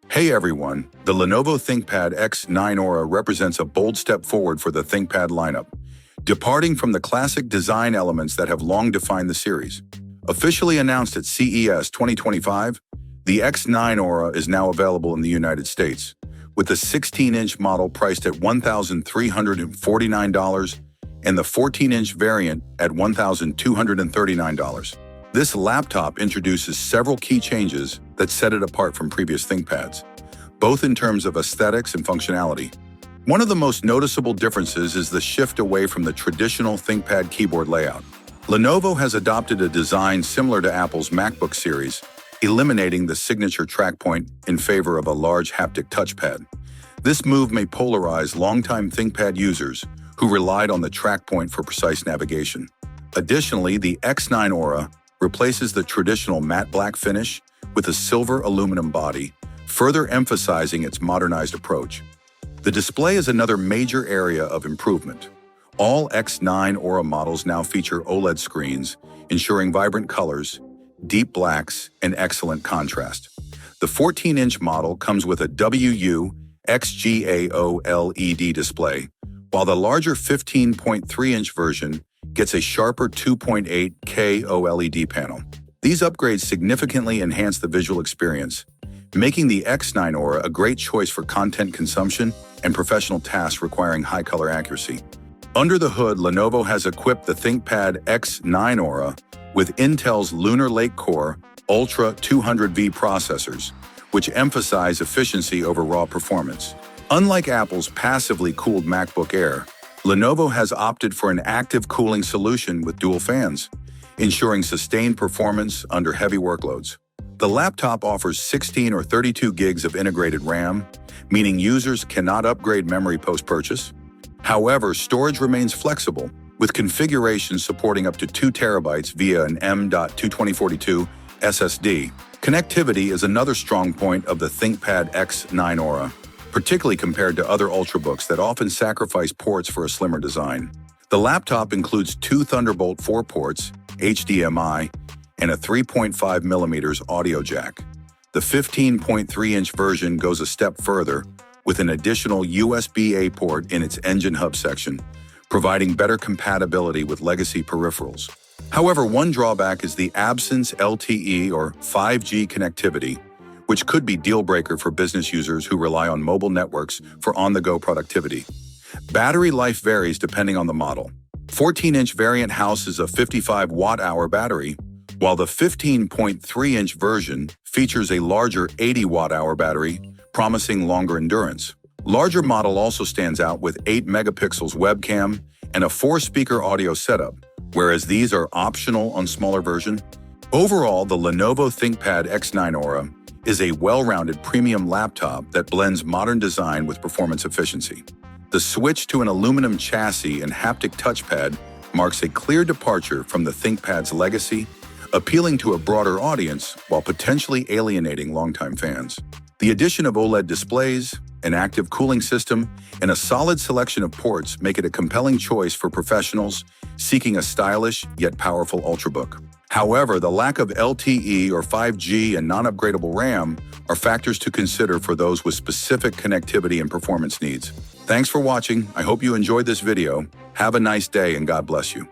Hey everyone, the Lenovo ThinkPad X9 Aura represents a bold step forward for the ThinkPad lineup, departing from the classic design elements that have long defined the series. Officially announced at CES 2025, the X9 Aura is now available in the United States, with the 16-inch model priced at $1,349 and the 14-inch variant at $1,239. This laptop introduces several key changes that set it apart from previous ThinkPads, both in terms of aesthetics and functionality. One of the most noticeable differences is the shift away from the traditional ThinkPad keyboard layout. Lenovo has adopted a design similar to Apple's MacBook series, eliminating the signature track point in favor of a large haptic touchpad. This move may polarize longtime ThinkPad users who relied on the track point for precise navigation. Additionally, the X9 Aura replaces the traditional matte black finish with a silver aluminum body, further emphasizing its modernized approach. The display is another major area of improvement. All X9 Aura models now feature OLED screens, ensuring vibrant colors, deep blacks, and excellent contrast. The 14-inch model comes with a WU-XGA OLED display, while the larger 15.3-inch version gets a sharper 2.8K OLED panel. These upgrades significantly enhance the visual experience, making the X9 Aura a great choice for content consumption and professional tasks requiring high color accuracy. Under the hood, Lenovo has equipped the ThinkPad X9 Aura with Intel's Lunar Lake Core Ultra 200V processors, which emphasize efficiency over raw performance. Unlike Apple's passively cooled MacBook Air, Lenovo has opted for an active cooling solution with dual fans, ensuring sustained performance under heavy workloads. The laptop offers 16 or 32 gigs of integrated RAM, meaning users cannot upgrade memory post-purchase. However, storage remains flexible, with configurations supporting up to 2 terabytes via an M.22042 SSD. Connectivity is another strong point of the ThinkPad X9 Aura, particularly compared to other Ultrabooks that often sacrifice ports for a slimmer design. The laptop includes 2 Thunderbolt 4 ports, HDMI, and a 3.5mm audio jack. The 15.3-inch version goes a step further, with an additional USB-A port in its engine hub section, providing better compatibility with legacy peripherals. However, one drawback is the absence LTE or 5G connectivity, which could be deal-breaker for business users who rely on mobile networks for on-the-go productivity. Battery life varies depending on the model. 14-inch variant houses a 55 watt-hour battery, while the 15.3-inch version features a larger 80 watt-hour battery, promising longer endurance. Larger model also stands out with 8 megapixels webcam and a 4-speaker audio setup, whereas these are optional on smaller version. Overall, the Lenovo ThinkPad X9 Aura is a well-rounded premium laptop that blends modern design with performance efficiency. The switch to an aluminum chassis and haptic touchpad marks a clear departure from the ThinkPad's legacy, appealing to a broader audience while potentially alienating longtime fans. The addition of OLED displays, an active cooling system, and a solid selection of ports make it a compelling choice for professionals seeking a stylish yet powerful Ultrabook. However, the lack of LTE or 5G and non-upgradable RAM are factors to consider for those with specific connectivity and performance needs. Thanks for watching. I hope you enjoyed this video. Have a nice day and God bless you.